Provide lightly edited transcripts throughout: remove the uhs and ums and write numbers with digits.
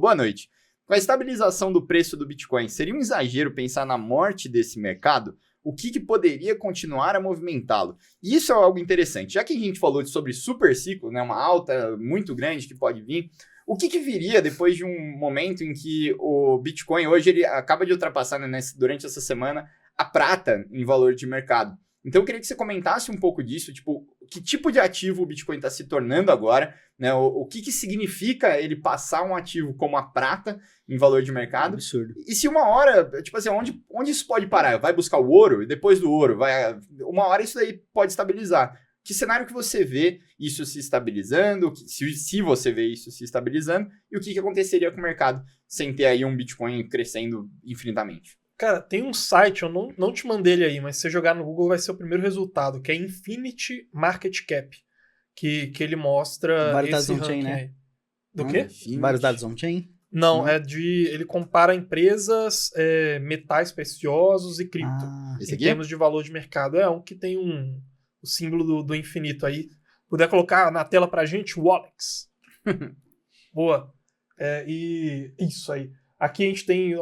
boa noite. Com a estabilização do preço do Bitcoin, seria um exagero pensar na morte desse mercado? O que poderia continuar a movimentá-lo? E isso é algo interessante. Já que a gente falou sobre super ciclo, né, uma alta muito grande que pode vir, o que viria depois de um momento em que o Bitcoin, hoje, ele acaba de ultrapassar, né, durante essa semana, a prata em valor de mercado? Então, eu queria que você comentasse um pouco disso, tipo, que tipo de ativo o Bitcoin está se tornando agora, né? O que significa ele passar um ativo como a prata em valor de mercado? Absurdo. E se uma hora, tipo assim, onde isso pode parar? Vai buscar o ouro e depois do ouro, uma hora isso daí pode estabilizar. Que cenário que você vê isso se estabilizando, se você vê isso se estabilizando, e o que aconteceria com o mercado sem ter aí um Bitcoin crescendo infinitamente? Cara, tem um site, eu não te mandei ele aí, mas se você jogar no Google vai ser o primeiro resultado, que é Infinity Market Cap, que ele mostra vários esse dados on-chain, ranking né? aí. Do quê? Vários dados on-chain? Não, ele compara empresas, metais preciosos e cripto, Esse em aqui? termos de valor de mercado. É um que tem o símbolo do infinito aí. Puder colocar na tela pra gente, o Onyx. Boa. E isso aí. Aqui a gente tem,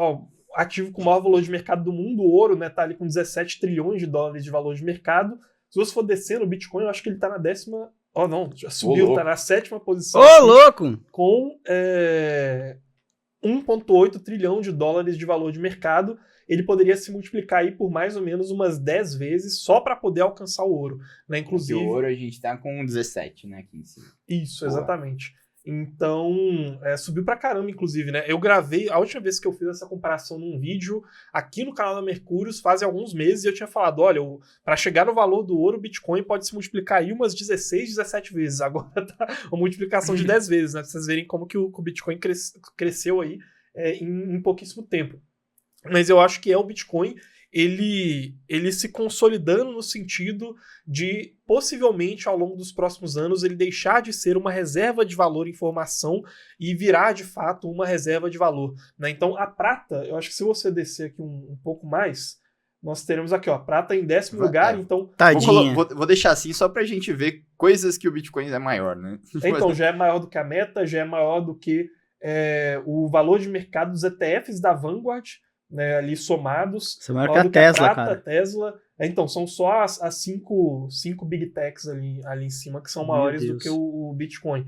ativo com o maior valor de mercado do mundo, o ouro, né, tá ali com 17 trilhões de dólares de valor de mercado. Se você for descendo o Bitcoin, eu acho que ele tá na 10ª... não, já subiu, tá na 7ª posição. Ô, louco! Com 1,8 trilhão de dólares de valor de mercado. Ele poderia se multiplicar aí por mais ou menos umas 10 vezes só para poder alcançar o ouro, né? Inclusive... O ouro a gente tá com 17, né, aqui em cima. Isso, Boa. exatamente. Então, subiu pra caramba, inclusive, né? Eu gravei, a última vez que eu fiz essa comparação num vídeo aqui no canal da Mercúrios, faz alguns meses, e eu tinha falado, olha, para chegar no valor do ouro, o Bitcoin pode se multiplicar aí umas 16, 17 vezes. Agora tá uma multiplicação de 10 vezes, né? Pra vocês verem como que o Bitcoin cresceu aí em pouquíssimo tempo. Mas eu acho que o Bitcoin, ele se consolidando no sentido de, possivelmente, ao longo dos próximos anos, ele deixar de ser uma reserva de valor em formação e virar, de fato, uma reserva de valor, né? Então, a prata, eu acho que se você descer aqui um pouco mais, nós teremos aqui, ó, prata em 10º lugar, então... Tadinha. Vou deixar assim só pra gente ver coisas que o Bitcoin é maior, né? Então, já é maior do que a Meta, já é maior do que o valor de mercado dos ETFs da Vanguard, né, ali somados. Você é maior que a Tesla, Prata, cara. Tesla. Então, são só as cinco Big Techs ali em cima que são maiores do que o Bitcoin.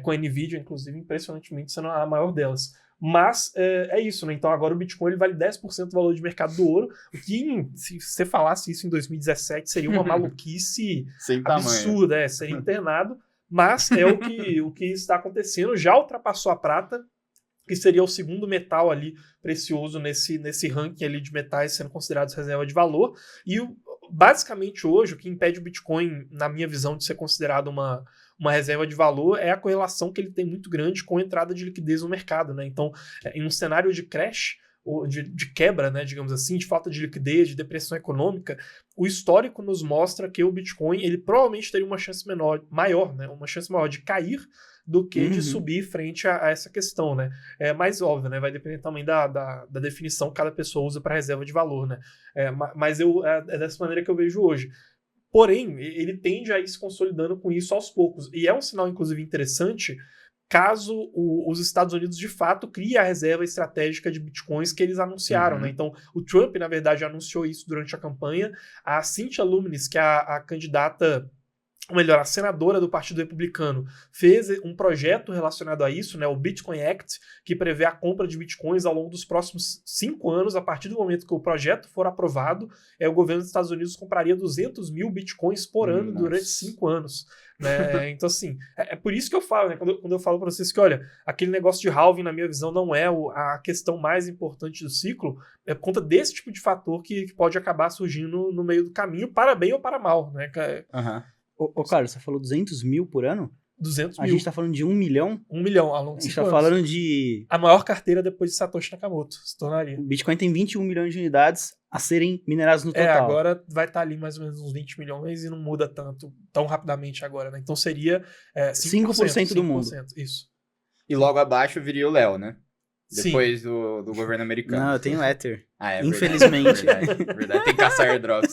Com a Nvidia, inclusive, impressionantemente, sendo a maior delas. Mas é isso, né? Então agora o Bitcoin ele vale 10% do valor de mercado do ouro, o que, se você falasse isso em 2017, seria uma maluquice absurda, seria internado. Mas é o que está acontecendo, já ultrapassou a prata, que seria o segundo metal ali precioso nesse ranking ali de metais sendo considerados reserva de valor. E basicamente hoje o que impede o Bitcoin, na minha visão, de ser considerado uma reserva de valor é a correlação que ele tem muito grande com a entrada de liquidez no mercado, né? Então, em um cenário de crash, ou de quebra, né, digamos assim, de falta de liquidez, de depressão econômica, o histórico nos mostra que o Bitcoin ele provavelmente teria uma chance maior, né, uma chance maior de cair do que de subir frente a essa questão, né? É mais óbvio, né? Vai depender também da definição que cada pessoa usa para reserva de valor, né? Mas é dessa maneira que eu vejo hoje. Porém, ele tende a ir se consolidando com isso aos poucos. E é um sinal, inclusive, interessante caso os Estados Unidos, de fato, criem a reserva estratégica de bitcoins que eles anunciaram, né? Então, o Trump, na verdade, anunciou isso durante a campanha. A Cynthia Lummis, que é a candidata... ou melhor, a senadora do Partido Republicano fez um projeto relacionado a isso, né, o Bitcoin Act, que prevê a compra de bitcoins ao longo dos próximos 5 anos. A partir do momento que o projeto for aprovado, o governo dos Estados Unidos compraria 200 mil bitcoins por ano durante 5 anos. Né? Então, assim, é por isso que eu falo, né, quando eu falo para vocês que, olha, aquele negócio de halving, na minha visão, não é a questão mais importante do ciclo, é por conta desse tipo de fator que pode acabar surgindo no meio do caminho, para bem ou para mal, né? Cara, você falou 200 mil por ano? 200 mil. A gente tá falando de 1 milhão? 1 milhão ao longo de 5 anos. A gente tá falando de... A maior carteira depois de Satoshi Nakamoto, se tornaria. O Bitcoin tem 21 milhões de unidades a serem mineradas no total. Agora vai estar ali mais ou menos uns 20 milhões e não muda tão rapidamente agora, né? Então seria 5% do mundo. Isso. E logo abaixo viria o Léo, né? Sim. Depois do governo americano. Não, eu tenho Ether. Verdade, Infelizmente. verdade. Tem que caçar airdrops.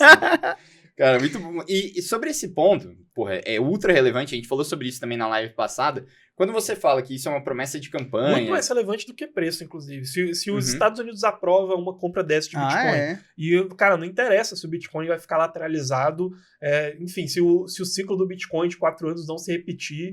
Cara, muito bom. E sobre esse ponto, porra, é ultra relevante, a gente falou sobre isso também na live passada, Quando você fala que isso é uma promessa de campanha... Muito mais relevante do que preço, inclusive. Se os Estados Unidos aprovam uma compra dessa de Bitcoin, e, cara, não interessa se o Bitcoin vai ficar lateralizado, enfim, se o ciclo do Bitcoin de 4 anos não se repetir,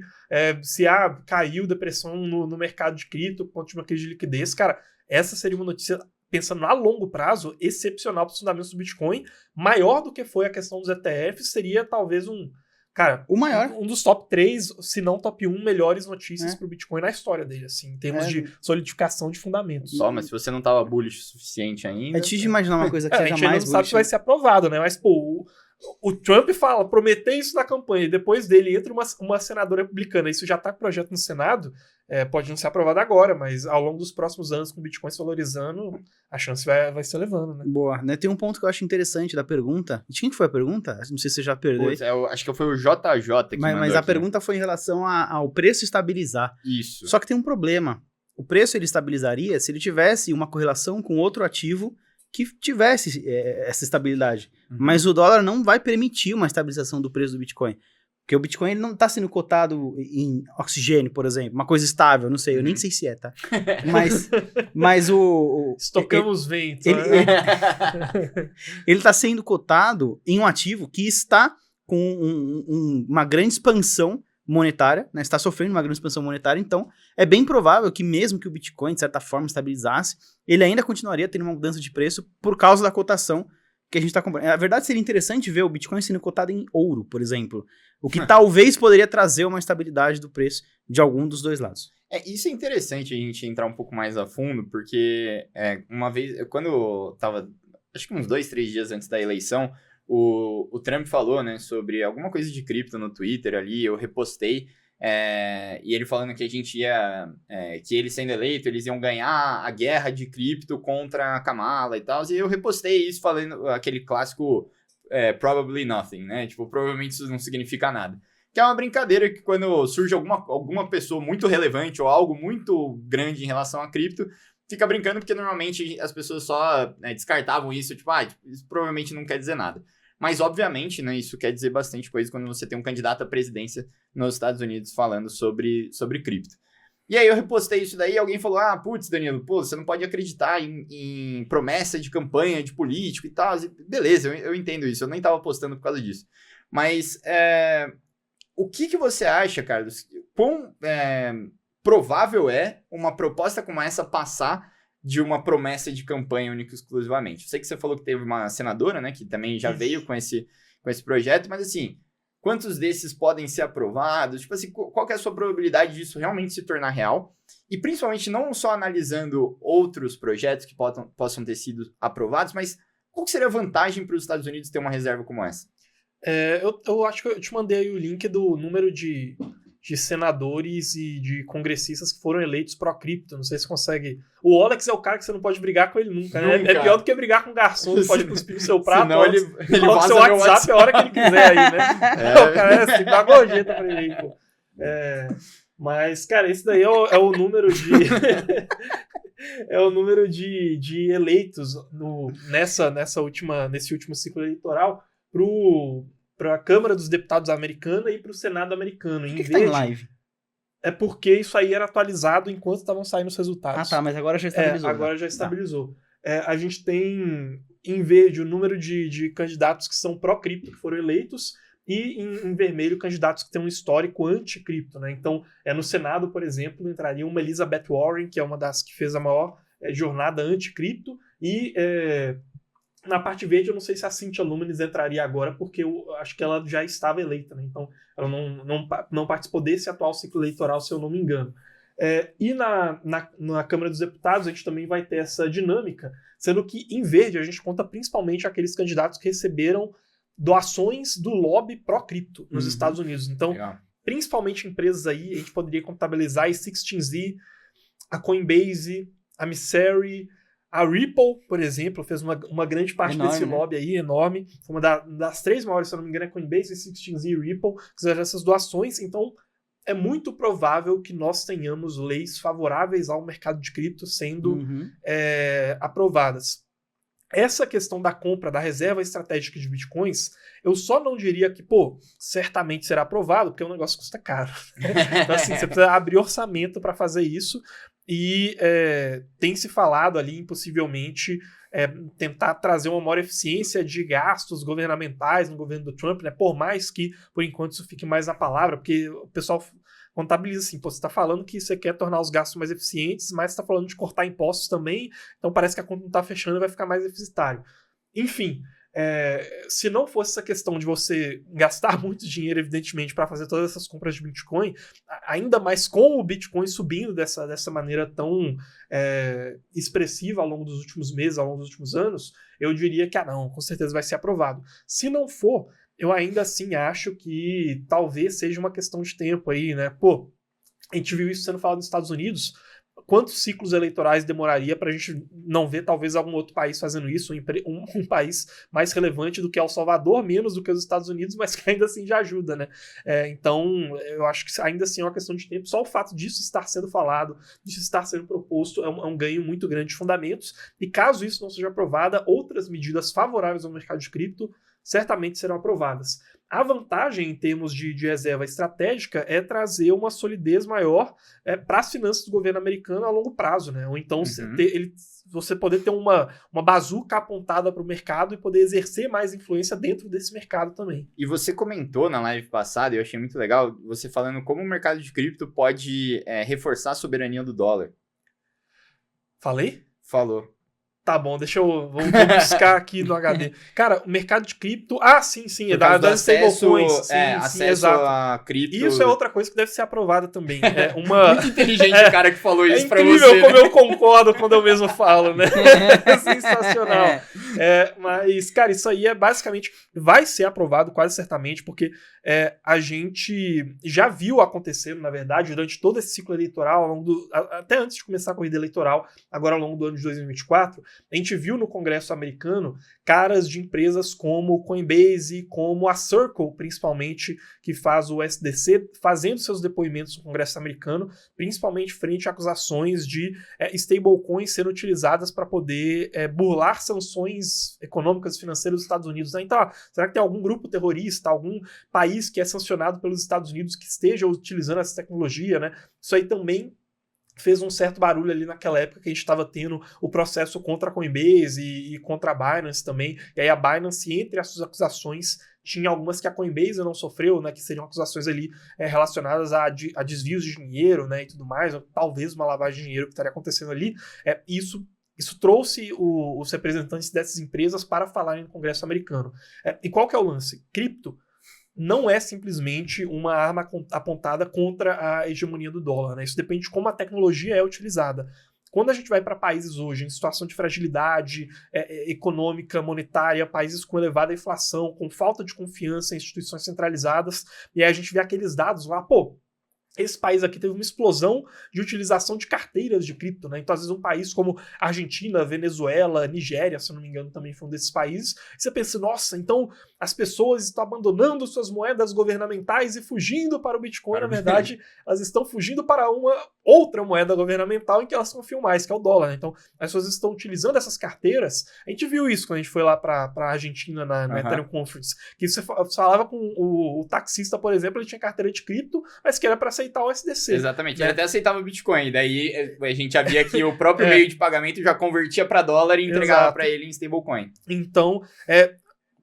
se caiu depressão no mercado de cripto, ponto de uma crise de liquidez, cara, essa seria uma notícia, pensando a longo prazo, excepcional para os fundamentos do Bitcoin, maior do que foi a questão dos ETFs, seria talvez o maior. Um dos top 3, se não top 1, melhores notícias pro Bitcoin na história dele, assim, em termos de solidificação de fundamentos. Só, mas se você não tava bullish o suficiente ainda... É difícil de imaginar uma coisa que seja mais bullish. A gente ainda não sabe se vai ser aprovado, né? Mas, pô, o Trump fala, prometeu isso na campanha, e depois dele entra uma senadora republicana, isso já tá com projeto no Senado, pode não ser aprovado agora, mas ao longo dos próximos anos, com o Bitcoin se valorizando, a chance vai se elevando, né? Boa, né? Tem um ponto que eu acho interessante da pergunta. De quem que foi a pergunta? Não sei se você já perdeu. Putz, acho que foi o JJ que mas a pergunta foi em relação ao preço estabilizar. Isso. Só que tem um problema. O preço ele estabilizaria se ele tivesse uma correlação com outro ativo que tivesse essa estabilidade. Mas o dólar não vai permitir uma estabilização do preço do Bitcoin. Porque o Bitcoin ele não está sendo cotado em oxigênio, por exemplo. Uma coisa estável, não sei. Eu nem sei se tá? Mas Estocamos vento. Ele está sendo cotado em um ativo que está com uma grande expansão monetária, né? Está sofrendo uma grande expansão monetária, então é bem provável que mesmo que o Bitcoin, de certa forma, estabilizasse, ele ainda continuaria tendo uma mudança de preço por causa da cotação que a gente está comprando. Na verdade, seria interessante ver o Bitcoin sendo cotado em ouro, por exemplo, o que talvez poderia trazer uma estabilidade do preço de algum dos dois lados. Isso é interessante a gente entrar um pouco mais a fundo, porque uma vez, quando eu tava, acho que uns 2-3 dias antes da eleição, o Trump falou, né, sobre alguma coisa de cripto no Twitter ali, eu repostei, e ele falando que a gente que ele sendo eleito, eles iam ganhar a guerra de cripto contra a Kamala e tal, e eu repostei isso falando aquele clássico probably nothing, né, tipo, provavelmente isso não significa nada. Que é uma brincadeira que quando surge alguma pessoa muito relevante ou algo muito grande em relação a cripto, fica brincando porque normalmente as pessoas só descartavam isso, tipo, isso provavelmente não quer dizer nada. Mas, obviamente, né, isso quer dizer bastante coisa quando você tem um candidato à presidência nos Estados Unidos falando sobre cripto. E aí eu repostei isso daí e alguém falou, putz, Danilo, você não pode acreditar em promessa de campanha de político e tal. Beleza, eu entendo isso, eu nem tava postando por causa disso. Mas, o que você acha, Carlos? Quão provável é uma proposta como essa passar de uma promessa de campanha única e exclusivamente? Eu sei que você falou que teve uma senadora, né, que também já veio com esse projeto, mas assim, quantos desses podem ser aprovados? Tipo assim, qual que é a sua probabilidade disso realmente se tornar real? E principalmente não só analisando outros projetos que possam ter sido aprovados, mas qual que seria a vantagem para os Estados Unidos ter uma reserva como essa? Eu acho que eu te mandei aí o link do número de senadores e de congressistas que foram eleitos pró-cripto. Não sei se consegue... O Olex é o cara que você não pode brigar com ele nunca, né? É pior do que brigar com um garçom, que pode cuspir no seu prato. Senão ele coloca o seu WhatsApp a hora que ele quiser aí, né? O cara assim, dá gorjeta pra ele aí, pô. Mas, cara, esse daí é o número de... é o número de eleitos nesse último ciclo eleitoral para a Câmara dos Deputados americana e para o Senado americano. Por que tá em live? É porque isso aí era atualizado enquanto estavam saindo os resultados. Tá, mas agora já estabilizou. Agora já estabilizou. A gente tem, em verde, o número de candidatos que são pró-cripto, que foram eleitos, e em vermelho, candidatos que têm um histórico anti-cripto, né? Então, no Senado, por exemplo, entraria uma Elizabeth Warren, que é uma das que fez a maior jornada anti-cripto, e... na parte verde, eu não sei se a Cynthia Lummis entraria agora, porque eu acho que ela já estava eleita, né? Então ela não participou desse atual ciclo eleitoral, se eu não me engano. E na Câmara dos Deputados, a gente também vai ter essa dinâmica, sendo que em verde a gente conta principalmente aqueles candidatos que receberam doações do lobby pró-cripto nos Estados Unidos. Então, principalmente empresas aí, a gente poderia contabilizar a 16Z, a Coinbase, a Missary. A Ripple, por exemplo, fez uma grande parte desse lobby aí, enorme. Uma das 3 maiores, se eu não me engano, é Coinbase, 16Z e Ripple, que fizeram essas doações. Então, é muito provável que nós tenhamos leis favoráveis ao mercado de cripto sendo aprovadas. essa questão da compra da reserva estratégica de bitcoins, eu só não diria que, certamente será aprovado, porque o negócio custa caro. Então, assim, você precisa abrir orçamento para fazer isso, e tem se falado ali, possivelmente, tentar trazer uma maior eficiência de gastos governamentais no governo do Trump, né? Por mais que, por enquanto, isso fique mais na palavra, porque o pessoal contabiliza assim, você está falando que você quer tornar os gastos mais eficientes, mas você está falando de cortar impostos também, então parece que a conta não está fechando e vai ficar mais deficitário. Enfim, se não fosse essa questão de você gastar muito dinheiro, evidentemente, para fazer todas essas compras de Bitcoin, ainda mais com o Bitcoin subindo dessa maneira tão expressiva ao longo dos últimos meses, ao longo dos últimos anos, eu diria que, não, com certeza vai ser aprovado. Se não for, eu ainda assim acho que talvez seja uma questão de tempo aí, né? A gente viu isso sendo falado nos Estados Unidos. Quantos ciclos eleitorais demoraria para a gente não ver talvez algum outro país fazendo isso? Um país mais relevante do que El Salvador, menos do que os Estados Unidos, mas que ainda assim já ajuda, né? Então, eu acho que ainda assim é uma questão de tempo. Só o fato disso estar sendo falado, disso estar sendo proposto, é um ganho muito grande de fundamentos. E caso isso não seja aprovada, outras medidas favoráveis ao mercado de cripto certamente serão aprovadas. A vantagem em termos de reserva estratégica é trazer uma solidez maior para as finanças do governo americano a longo prazo, né? Ou então você poder ter uma bazuca apontada para o mercado e poder exercer mais influência dentro desse mercado também. E você comentou na live passada, e eu achei muito legal, você falando como o mercado de cripto pode reforçar a soberania do dólar. Falei? Falou. Tá bom, vou buscar aqui no HD. Cara, o mercado de cripto... sim, é das stablecoins. Sim, exato. A cripto. Isso é outra coisa que deve ser aprovada também. Muito inteligente o cara que falou isso pra você. É incrível como eu concordo quando eu mesmo falo, né? É sensacional. Mas, cara, isso aí basicamente... Vai ser aprovado quase certamente, porque a gente já viu acontecendo, na verdade, durante todo esse ciclo eleitoral, até antes de começar a corrida eleitoral, agora ao longo do ano de 2024, a gente viu no Congresso americano caras de empresas como Coinbase, como a Circle, principalmente, que faz o USDC, fazendo seus depoimentos no Congresso americano, principalmente frente a acusações de stablecoins sendo utilizadas para poder burlar sanções econômicas e financeiras dos Estados Unidos. Então, será que tem algum grupo terrorista, algum país que é sancionado pelos Estados Unidos que esteja utilizando essa tecnologia, né? Isso aí também fez um certo barulho ali naquela época que a gente estava tendo o processo contra a Coinbase e contra a Binance também. E aí a Binance, entre as suas acusações, tinha algumas que a Coinbase não sofreu, né, que seriam acusações ali relacionadas a desvios de dinheiro, né, e tudo mais, ou talvez uma lavagem de dinheiro que estaria acontecendo ali. Isso trouxe os representantes dessas empresas para falarem no Congresso americano. E qual que é o lance? Cripto não é simplesmente uma arma apontada contra a hegemonia do dólar, né? Isso depende de como a tecnologia é utilizada. Quando a gente vai para países hoje em situação de fragilidade econômica, monetária, países com elevada inflação, com falta de confiança em instituições centralizadas, e aí a gente vê aqueles dados lá, esse país aqui teve uma explosão de utilização de carteiras de cripto, né? Então, às vezes, um país como Argentina, Venezuela, Nigéria, se eu não me engano, também foi um desses países. Você pensa, nossa, então as pessoas estão abandonando suas moedas governamentais e fugindo para o Bitcoin. Na verdade, elas estão fugindo para uma outra moeda governamental em que elas confiam mais, que é o dólar, né? Então, as pessoas estão utilizando essas carteiras. A gente viu isso quando a gente foi lá para a Argentina na Ethereum Conference, que você falava com o taxista, por exemplo, ele tinha carteira de cripto, mas que era para aceitar o USDC. Exatamente, ele até aceitava o Bitcoin, daí a gente já via que o próprio meio de pagamento já convertia para dólar e entregava para ele em stablecoin. Então,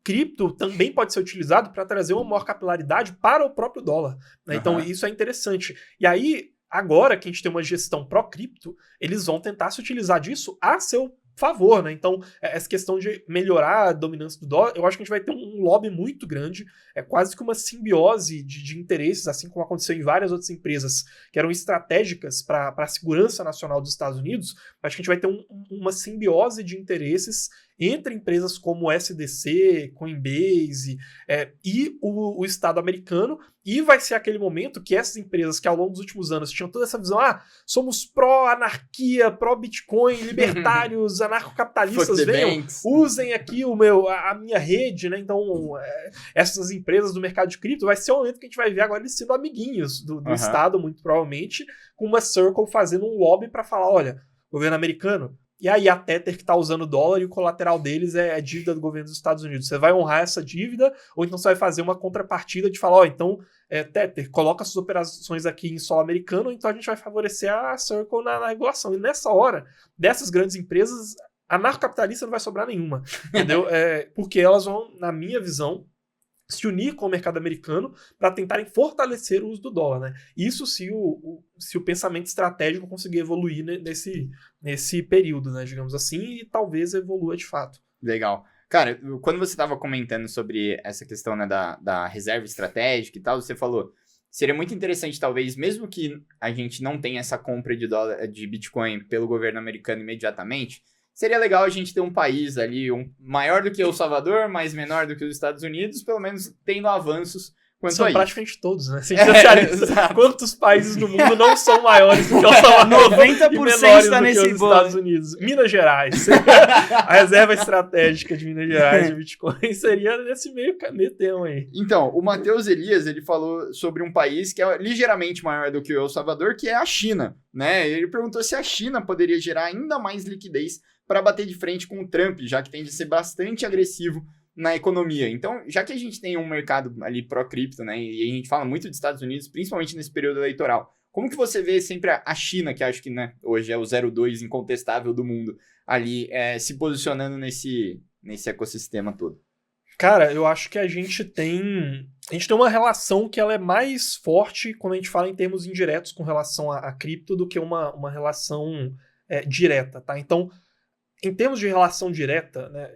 cripto também pode ser utilizado para trazer uma maior capilaridade para o próprio dólar, né? Então, isso é interessante. E aí, agora que a gente tem uma gestão pró-cripto, eles vão tentar se utilizar disso a seu favor, né? Então, essa questão de melhorar a dominância do dólar, eu acho que a gente vai ter um lobby muito grande, quase que uma simbiose de interesses, assim como aconteceu em várias outras empresas que eram estratégicas para a segurança nacional dos Estados Unidos. Acho que a gente vai ter uma simbiose de interesses entre empresas como o SDC, Coinbase e o Estado americano, e vai ser aquele momento que essas empresas que ao longo dos últimos anos tinham toda essa visão, somos pró-anarquia, pró-Bitcoin, libertários, anarcocapitalistas, venham, usem aqui a minha rede, né? Então, essas empresas do mercado de cripto, vai ser o momento que a gente vai ver agora eles sendo amiguinhos do Estado, muito provavelmente, com uma Circle fazendo um lobby para falar, olha, governo americano, e aí a Tether que está usando o dólar e o colateral deles é a dívida do governo dos Estados Unidos. Você vai honrar essa dívida ou então você vai fazer uma contrapartida de falar, então, Tether, coloca suas operações aqui em solo americano, então a gente vai favorecer a Circle na regulação. E nessa hora, dessas grandes empresas, anarcocapitalista não vai sobrar nenhuma, entendeu? Porque elas vão, na minha visão, se unir com o mercado americano para tentarem fortalecer o uso do dólar, né? Isso se o pensamento estratégico conseguir evoluir nesse período, né? Digamos assim, e talvez evolua de fato. Legal. Cara, quando você estava comentando sobre essa questão, né, da reserva estratégica e tal, você falou, seria muito interessante, talvez, mesmo que a gente não tenha essa compra de dólar, de Bitcoin pelo governo americano imediatamente, seria legal a gente ter um país ali maior do que El Salvador, mas menor do que os Estados Unidos, pelo menos tendo avanços quanto são a isso. praticamente todos, né? Se a gente analisar quantos países no mundo não são maiores do que El Salvador 90% está nesse bolo. Estados Unidos. Minas Gerais. A reserva estratégica de Minas Gerais de Bitcoin seria nesse meio termo aí. Então, o Matheus Elias, ele falou sobre um país que é ligeiramente maior do que o El Salvador, que é a China, né? Ele perguntou se a China poderia gerar ainda mais liquidez para bater de frente com o Trump, já que tende a ser bastante agressivo na economia. Então, já que a gente tem um mercado ali pró-cripto, né, e a gente fala muito dos Estados Unidos, principalmente nesse período eleitoral, como que você vê sempre a China, que acho que, né, hoje é o 02 incontestável do mundo, ali se posicionando nesse ecossistema todo? Cara, eu acho que a gente tem uma relação que ela é mais forte quando a gente fala em termos indiretos com relação a cripto do que uma relação direta, tá? Então, em termos de relação direta, né,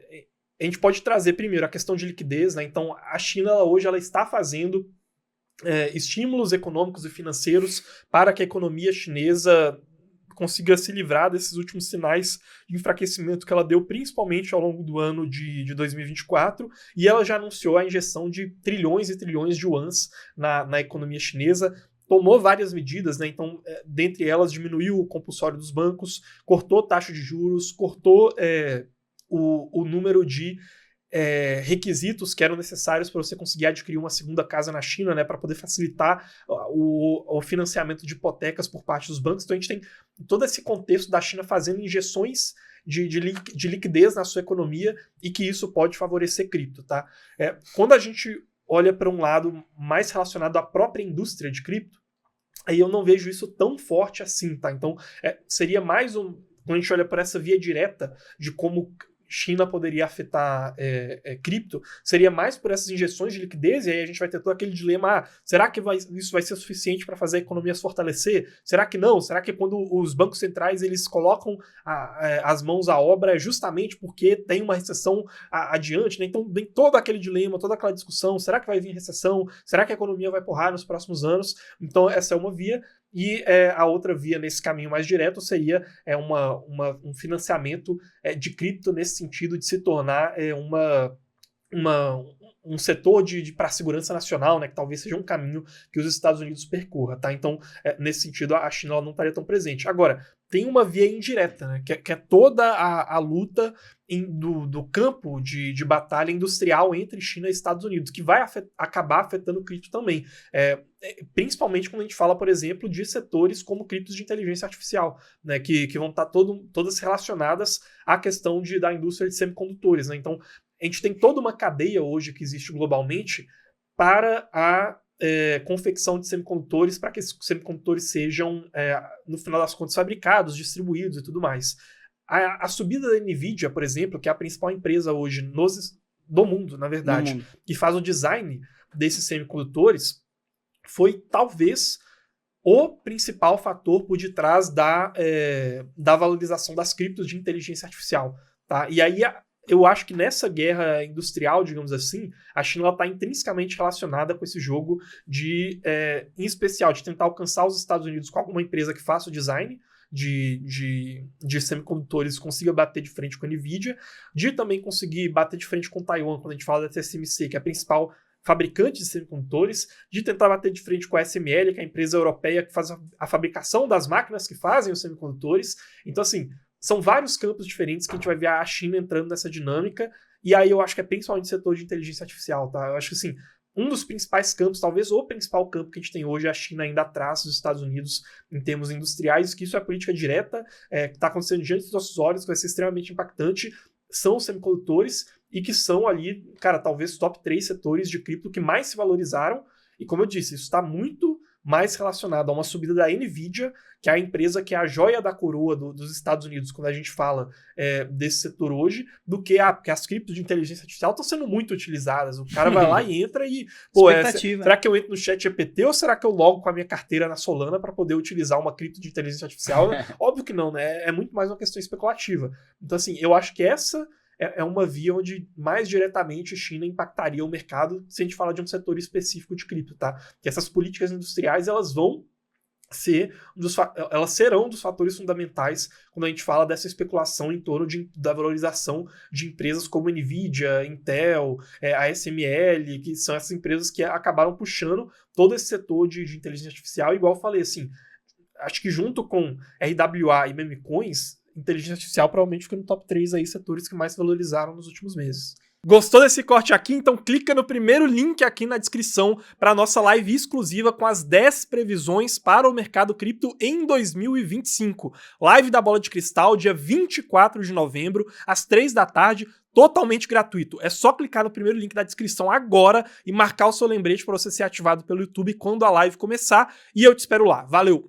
a gente pode trazer primeiro a questão de liquidez, né? Então, a China hoje ela está fazendo estímulos econômicos e financeiros para que a economia chinesa consiga se livrar desses últimos sinais de enfraquecimento que ela deu, principalmente ao longo do ano de 2024, e ela já anunciou a injeção de trilhões e trilhões de yuans na economia chinesa. Tomou várias medidas, né? Então, dentre elas, diminuiu o compulsório dos bancos, cortou taxa de juros, cortou o número de requisitos que eram necessários para você conseguir adquirir uma segunda casa na China, né? Para poder facilitar o financiamento de hipotecas por parte dos bancos. Então, a gente tem todo esse contexto da China fazendo injeções de liquidez na sua economia e que isso pode favorecer cripto, tá? Quando a gente olha para um lado mais relacionado à própria indústria de cripto, aí eu não vejo isso tão forte assim, tá? Então, seria mais quando a gente olha para essa via direta de como China poderia afetar cripto, seria mais por essas injeções de liquidez, e aí a gente vai ter todo aquele dilema, será que isso vai ser suficiente para fazer a economia se fortalecer? Será que não? Será que quando os bancos centrais eles colocam as mãos à obra é justamente porque tem uma recessão adiante, né? Então vem todo aquele dilema, toda aquela discussão, será que vai vir recessão? Será que a economia vai porrar nos próximos anos? Então essa é uma via. E a outra via nesse caminho mais direto seria um financiamento de cripto nesse sentido de se tornar um setor para a segurança nacional, né, que talvez seja um caminho que os Estados Unidos percorra, tá? Então, nesse sentido, a China ela não estaria tão presente. Agora, tem uma via indireta, né, que é toda a luta do campo de batalha industrial entre China e Estados Unidos, que vai acabar afetando o cripto também. Principalmente quando a gente fala, por exemplo, de setores como criptos de inteligência artificial, né, que vão estar todas relacionadas à questão da indústria de semicondutores, né? Então, a gente tem toda uma cadeia hoje que existe globalmente para a confecção de semicondutores, para que esses semicondutores sejam, no final das contas, fabricados, distribuídos e tudo mais. A subida da NVIDIA, por exemplo, que é a principal empresa hoje do mundo, na verdade, que faz o design desses semicondutores, foi talvez o principal fator por detrás da valorização das criptos de inteligência artificial. Tá? E aí eu acho que nessa guerra industrial, digamos assim, a China está intrinsecamente relacionada com esse jogo em especial, de tentar alcançar os Estados Unidos com alguma empresa que faça o design de semicondutores, consiga bater de frente com a NVIDIA, de também conseguir bater de frente com Taiwan, quando a gente fala da TSMC, que é a principal fabricante de semicondutores, de tentar bater de frente com a ASML, que é a empresa europeia que faz a fabricação das máquinas que fazem os semicondutores. Então, assim, são vários campos diferentes que a gente vai ver a China entrando nessa dinâmica, e aí eu acho que é principalmente o setor de inteligência artificial, tá? Eu acho que, assim, um dos principais campos, talvez o principal campo que a gente tem hoje, é a China ainda atrás dos Estados Unidos em termos industriais, que isso é política direta, que está acontecendo diante dos nossos olhos, que vai ser extremamente impactante, são os semicondutores, e que são ali, cara, talvez top 3 setores de cripto que mais se valorizaram, e como eu disse, isso está muito mais relacionado a uma subida da Nvidia, que é a empresa que é a joia da coroa dos Estados Unidos, quando a gente fala desse setor hoje, do que porque as criptos de inteligência artificial estão sendo muito utilizadas. O cara vai lá e entra e, pô, será que eu entro no ChatGPT ou será que eu logo com a minha carteira na Solana para poder utilizar uma cripto de inteligência artificial? Óbvio que não, né? É muito mais uma questão especulativa. Então, assim, eu acho que essa é uma via onde mais diretamente a China impactaria o mercado, se a gente falar de um setor específico de cripto, tá? Que essas políticas industriais, elas serão um dos fatores fundamentais quando a gente fala dessa especulação em torno da valorização de empresas como Nvidia, Intel, a SML, que são essas empresas que acabaram puxando todo esse setor de inteligência artificial. Igual eu falei, assim, acho que junto com RWA e memecoins, inteligência artificial provavelmente fica no top 3 aí, setores que mais se valorizaram nos últimos meses. Gostou desse corte aqui? Então clica no primeiro link aqui na descrição para a nossa live exclusiva com as 10 previsões para o mercado cripto em 2025. Live da Bola de Cristal, dia 24 de novembro, às 3 da tarde, totalmente gratuito. É só clicar no primeiro link da descrição agora e marcar o seu lembrete para você ser ativado pelo YouTube quando a live começar. E eu te espero lá. Valeu!